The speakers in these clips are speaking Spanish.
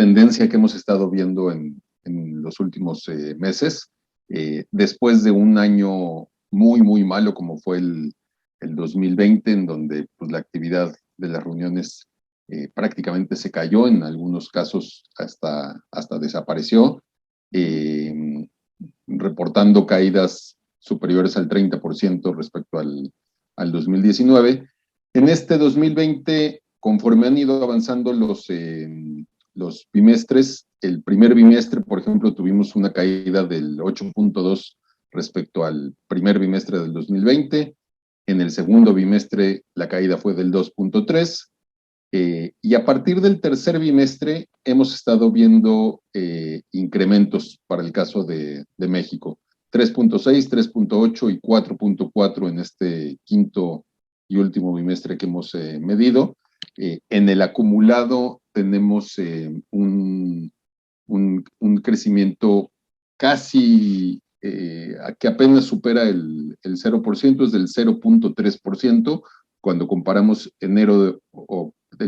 tendencia que hemos estado viendo en los últimos meses, después de un año muy, muy malo como fue el 2020, en donde pues, la actividad de las reuniones prácticamente se cayó, en algunos casos hasta desapareció, reportando caídas superiores al 30% respecto al 2019. En este 2020, conforme han ido avanzando los bimestres, el primer bimestre, por ejemplo, tuvimos una caída del 8.2 respecto al primer bimestre del 2020. En el segundo bimestre, la caída fue del 2.3. Y a partir del tercer bimestre hemos estado viendo incrementos para el caso de México. 3.6, 3.8 y 4.4 en este quinto y último bimestre que hemos medido. En el acumulado tenemos un crecimiento casi que apenas supera el 0%, es del 0.3%, cuando comparamos el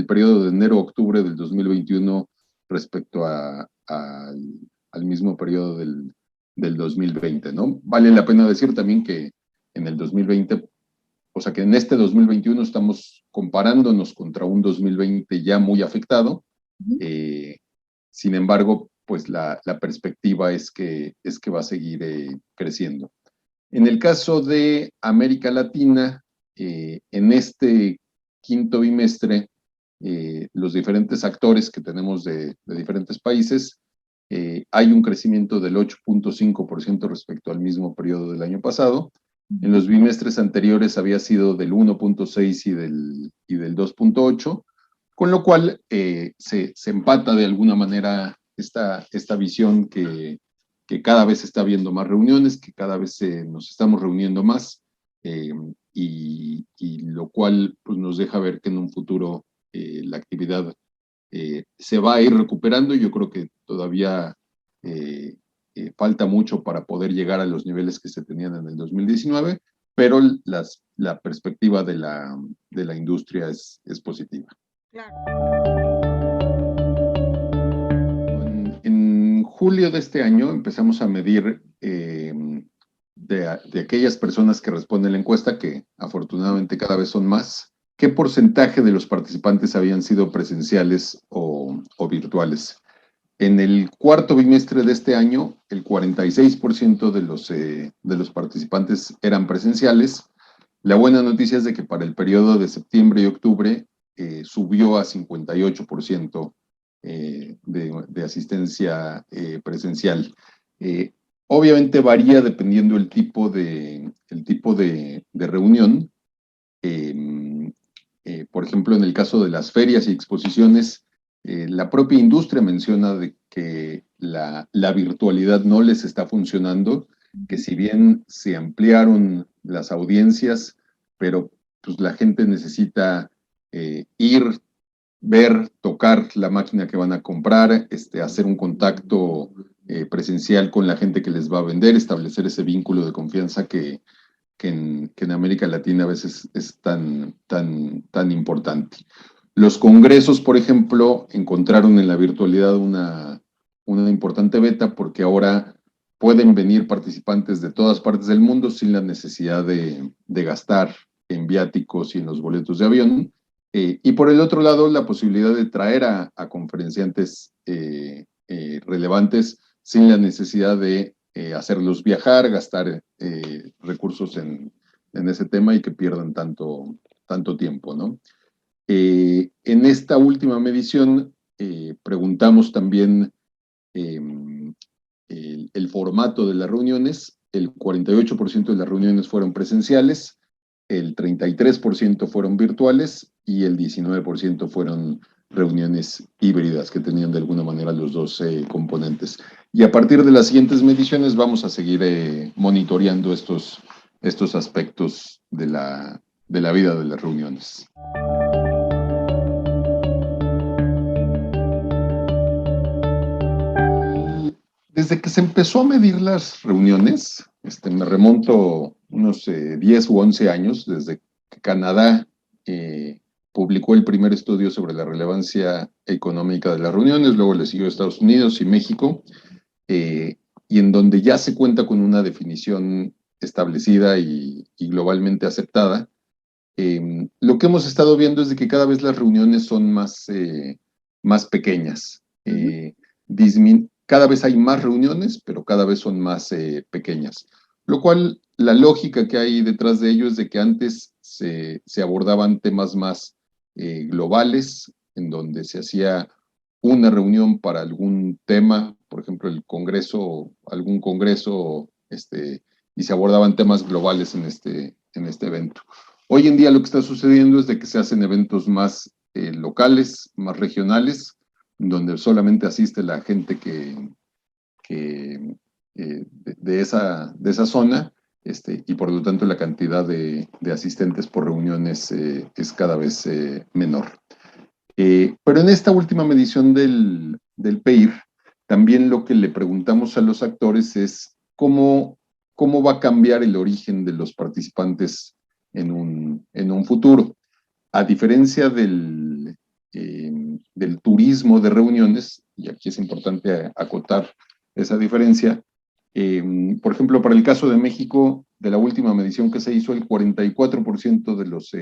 periodo de enero a octubre del 2021 respecto al mismo periodo del 2020, ¿no? Vale la pena decir también que en el 2020, o sea que en este 2021 estamos comparándonos contra un 2020 ya muy afectado. Sin embargo, pues la perspectiva es que va a seguir creciendo. En el caso de América Latina, en este quinto bimestre, los diferentes actores que tenemos de diferentes países, hay un crecimiento del 8.5% respecto al mismo periodo del año pasado. En los bimestres anteriores había sido del 1.6 y del 2.8, con lo cual se empata de alguna manera esta visión que cada vez se está viendo más reuniones, que cada vez nos estamos reuniendo más, y lo cual pues, nos deja ver que en un futuro la actividad se va a ir recuperando. Yo creo que todavía falta mucho para poder llegar a los niveles que se tenían en el 2019, pero la perspectiva de la industria es positiva. Claro. En julio de este año empezamos a medir de aquellas personas que responden a la encuesta, que afortunadamente cada vez son más, qué porcentaje de los participantes habían sido presenciales o virtuales. En el cuarto bimestre de este año, el 46% de los participantes eran presenciales. La buena noticia es de que para el periodo de septiembre y octubre subió a 58% de asistencia presencial. Obviamente varía dependiendo el tipo de reunión. Por ejemplo, en el caso de las ferias y exposiciones, la propia industria menciona de que la virtualidad no les está funcionando, que si bien se ampliaron las audiencias, pero pues la gente necesita ir, ver, tocar la máquina que van a comprar, hacer un contacto presencial con la gente que les va a vender, establecer ese vínculo de confianza que en América Latina a veces es tan importante. Los congresos, por ejemplo, encontraron en la virtualidad una importante beta, porque ahora pueden venir participantes de todas partes del mundo sin la necesidad de gastar en viáticos y en los boletos de avión. Y por el otro lado, la posibilidad de traer a conferenciantes relevantes sin la necesidad de hacerlos viajar, gastar recursos en ese tema y que pierdan tanto tiempo, ¿no? En esta última medición preguntamos también el formato de las reuniones. El 48% de las reuniones fueron presenciales, el 33% fueron virtuales y el 19% fueron reuniones híbridas, que tenían de alguna manera los dos componentes. Y a partir de las siguientes mediciones vamos a seguir monitoreando estos aspectos de la vida de las reuniones. Desde que se empezó a medir las reuniones, me remonto unos 10 u 11 años, desde que Canadá publicó el primer estudio sobre la relevancia económica de las reuniones, luego le siguió Estados Unidos y México, y en donde ya se cuenta con una definición establecida y globalmente aceptada. Lo que hemos estado viendo es de que cada vez las reuniones son más pequeñas. Cada vez hay más reuniones, pero cada vez son más pequeñas. Lo cual, la lógica que hay detrás de ello es de que antes se abordaban temas más globales, en donde se hacía una reunión para algún tema, por ejemplo, el Congreso, algún Congreso, y se abordaban temas globales en este evento. Hoy en día lo que está sucediendo es de que se hacen eventos más locales, más regionales, donde solamente asiste la gente de esa zona, y por lo tanto la cantidad de asistentes por reuniones es cada vez menor. Pero en esta última medición del PEIR, también lo que le preguntamos a los actores es cómo va a cambiar el origen de los participantes en un futuro. A diferencia del turismo de reuniones, y aquí es importante acotar esa diferencia, por ejemplo, para el caso de México, de la última medición que se hizo, el 44% de los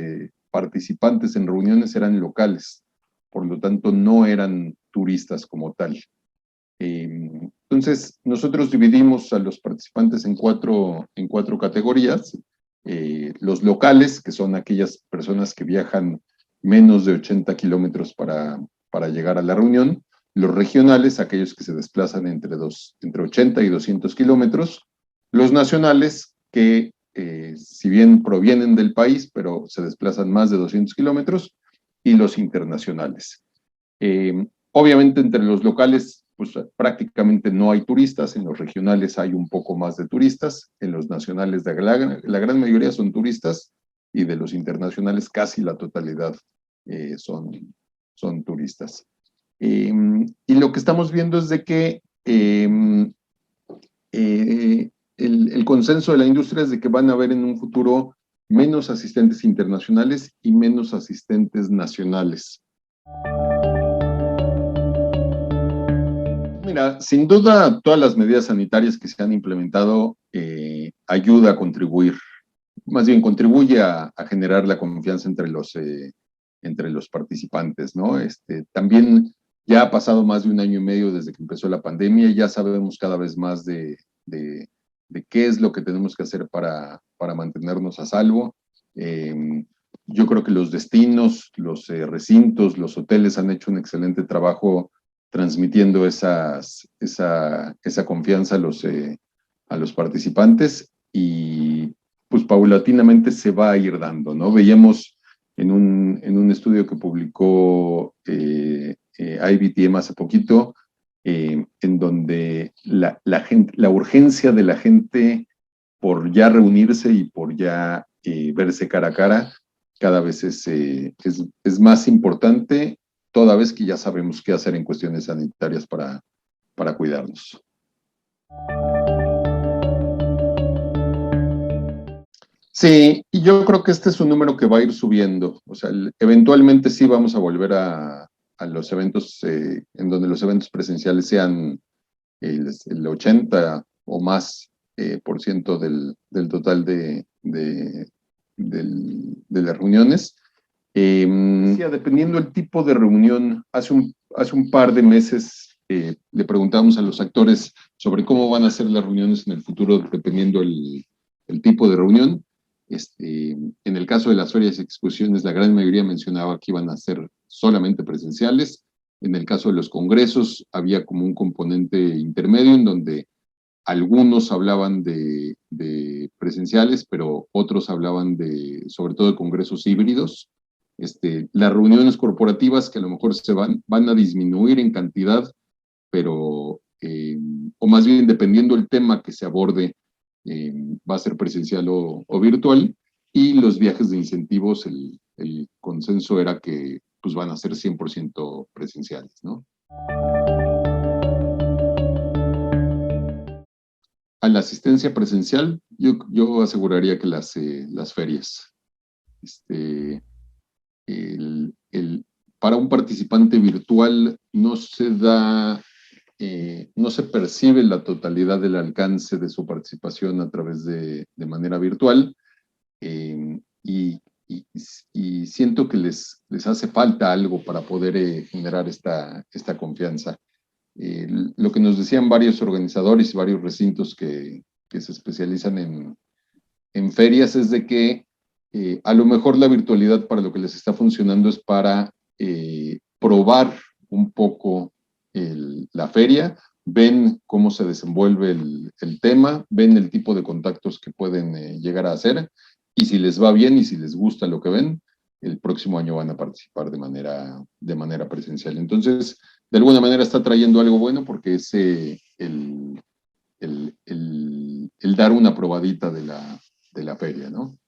participantes en reuniones eran locales, por lo tanto no eran turistas como tal. Entonces, nosotros dividimos a los participantes en cuatro categorías. Los locales, que son aquellas personas que viajan menos de 80 kilómetros para llegar a la reunión. Los regionales, aquellos que se desplazan entre 80 y 200 kilómetros. Los nacionales, que si bien provienen del país, pero se desplazan más de 200 kilómetros. Y los internacionales. Obviamente entre los locales pues prácticamente no hay turistas, en los regionales hay un poco más de turistas, en los nacionales la gran mayoría son turistas y de los internacionales casi la totalidad son turistas. Y lo que estamos viendo es de que el consenso de la industria es de que van a haber en un futuro menos asistentes internacionales y menos asistentes nacionales. Mira, sin duda todas las medidas sanitarias que se han implementado ayuda a contribuir, más bien contribuye a generar la confianza entre los participantes, ¿no? También ya ha pasado más de un año y medio desde que empezó la pandemia y ya sabemos cada vez más de qué es lo que tenemos que hacer para mantenernos a salvo. Yo creo que los destinos, los recintos, los hoteles han hecho un excelente trabajo transmitiendo esa confianza a los participantes y pues paulatinamente se va a ir dando, ¿no? Veíamos en un estudio que publicó IBTM hace poquito, en donde la urgencia de la gente por ya reunirse y por ya verse cara a cara cada vez es más importante, toda vez que ya sabemos qué hacer en cuestiones sanitarias para cuidarnos. Sí, y yo creo que este es un número que va a ir subiendo. O sea, eventualmente sí vamos a volver a los eventos en donde los eventos presenciales sean el 80 o más por ciento del total de las reuniones. Dependiendo del tipo de reunión, hace un par de meses le preguntamos a los actores sobre cómo van a ser las reuniones en el futuro, dependiendo el tipo de reunión. En el caso de las ferias y exposiciones, la gran mayoría mencionaba que iban a ser solamente presenciales. En el caso de los congresos, había como un componente intermedio en donde algunos hablaban de presenciales, pero otros hablaban sobre todo de congresos híbridos. Las reuniones corporativas que a lo mejor van a disminuir en cantidad, pero, o más bien dependiendo del tema que se aborde, va a ser presencial o virtual, y los viajes de incentivos, el consenso era que pues van a ser 100% presenciales, ¿no? A la asistencia presencial, yo aseguraría que las ferias. para un participante virtual no se da, no se percibe la totalidad del alcance de su participación a través de manera virtual, y, y siento que les hace falta algo para poder generar esta confianza. Lo que nos decían varios organizadores y varios recintos que se especializan en ferias es de que a lo mejor la virtualidad para lo que les está funcionando es para probar un poco la feria, ven cómo se desenvuelve el tema, ven el tipo de contactos que pueden llegar a hacer, y si les va bien y si les gusta lo que ven, el próximo año van a participar de manera presencial. Entonces, de alguna manera está trayendo algo bueno porque es el dar una probadita de la feria, ¿no?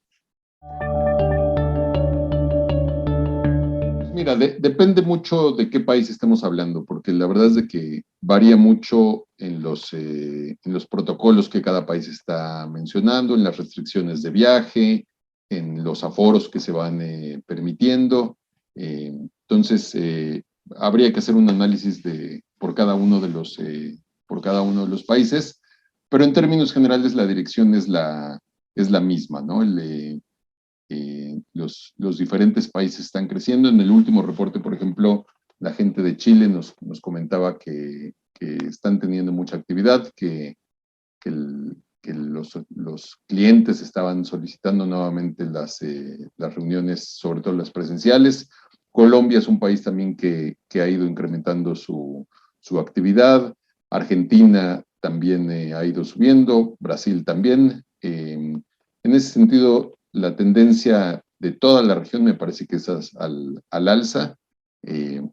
Mira, depende mucho de qué país estemos hablando, porque la verdad es de que varía mucho en los protocolos que cada país está mencionando, en las restricciones de viaje, en los aforos que se van permitiendo. Entonces, habría que hacer un análisis por cada uno de los países, pero en términos generales la dirección es la misma, ¿no? Los diferentes países están creciendo. En el último reporte, por ejemplo, la gente de Chile nos comentaba que están teniendo mucha actividad, que los clientes estaban solicitando nuevamente las reuniones, sobre todo las presenciales. Colombia es un país también que ha ido incrementando su actividad. Argentina también ha ido subiendo, Brasil también. En ese sentido, la tendencia de toda la región me parece que es al alza,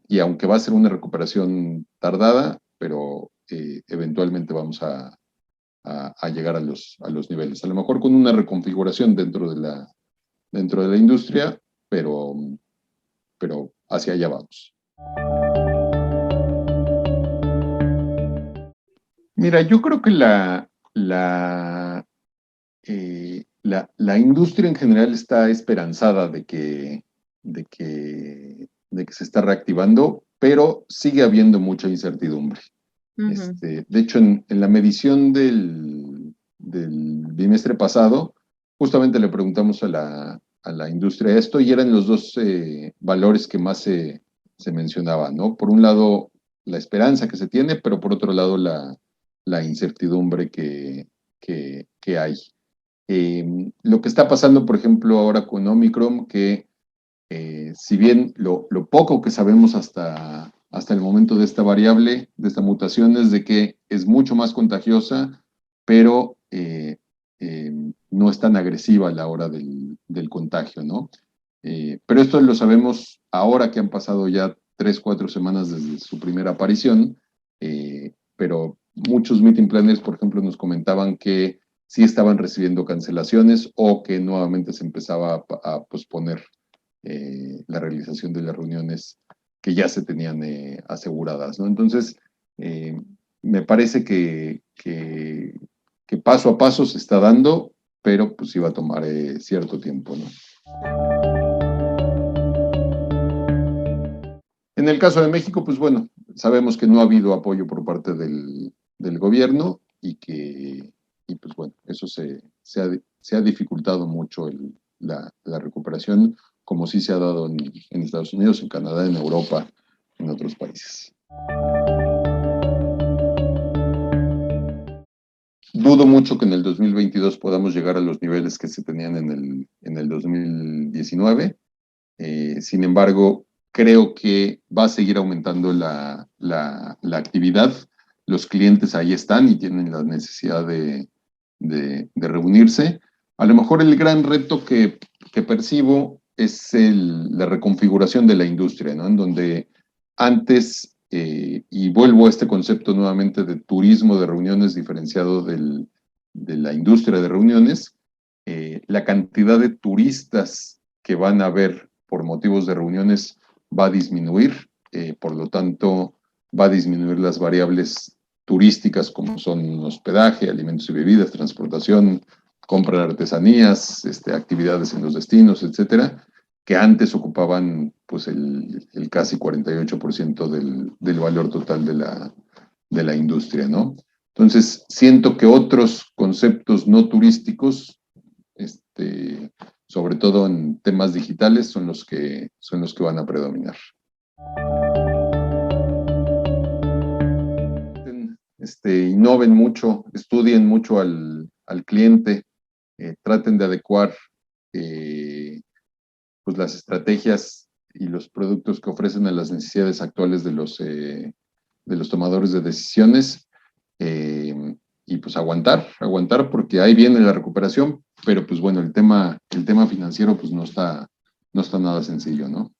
y aunque va a ser una recuperación tardada, pero eventualmente vamos a llegar a los niveles. A lo mejor con una reconfiguración dentro de la industria, pero, pero hacia allá vamos. Mira, yo creo que la industria en general está esperanzada de que se está reactivando, pero sigue habiendo mucha incertidumbre. Ujú. De hecho, en la medición del bimestre pasado, justamente le preguntamos a la industria esto y eran los dos valores que más se mencionaban, ¿no? Por un lado, la esperanza que se tiene, pero por otro lado, la incertidumbre que hay. Lo que está pasando, por ejemplo, ahora con Omicron, que si bien lo poco que sabemos hasta el momento de esta variable, de esta mutación, es de que es mucho más contagiosa, pero no es tan agresiva a la hora del contagio, ¿no? Pero esto lo sabemos ahora que han pasado ya 3, 4 semanas desde su primera aparición, pero muchos meeting planners, por ejemplo, nos comentaban que sí estaban recibiendo cancelaciones o que nuevamente se empezaba a posponer la realización de las reuniones que ya se tenían aseguradas, ¿no? Entonces, me parece que paso a paso se está dando, pero pues iba a tomar cierto tiempo, ¿no? En el caso de México, pues bueno, sabemos que no ha habido apoyo por parte del gobierno y pues bueno, eso se ha dificultado mucho la recuperación, como sí se ha dado en Estados Unidos, en Canadá, en Europa, en otros países. Dudo mucho que en el 2022 podamos llegar a los niveles que se tenían en el 2019. Sin embargo, creo que va a seguir aumentando la actividad. Los clientes ahí están y tienen la necesidad de reunirse. A lo mejor el gran reto que percibo es la reconfiguración de la industria, ¿no? En donde antes, y vuelvo a este concepto nuevamente de turismo de reuniones diferenciado de la industria de reuniones, la cantidad de turistas que van a ver por motivos de reuniones va a disminuir, por lo tanto va a disminuir las variables turísticas como son hospedaje, alimentos y bebidas, transportación, compra de artesanías, actividades en los destinos, etcétera, que antes ocupaban pues el casi 48% del valor total de la industria, ¿no? Entonces, siento que otros conceptos no turísticos, sobre todo en temas digitales, son los que van a predominar. Innoven mucho, estudien mucho al cliente, traten de adecuar pues las estrategias y los productos que ofrecen a las necesidades actuales de los tomadores de decisiones, y pues aguantar porque ahí viene la recuperación, pero pues bueno, el tema financiero pues no está nada sencillo, ¿no?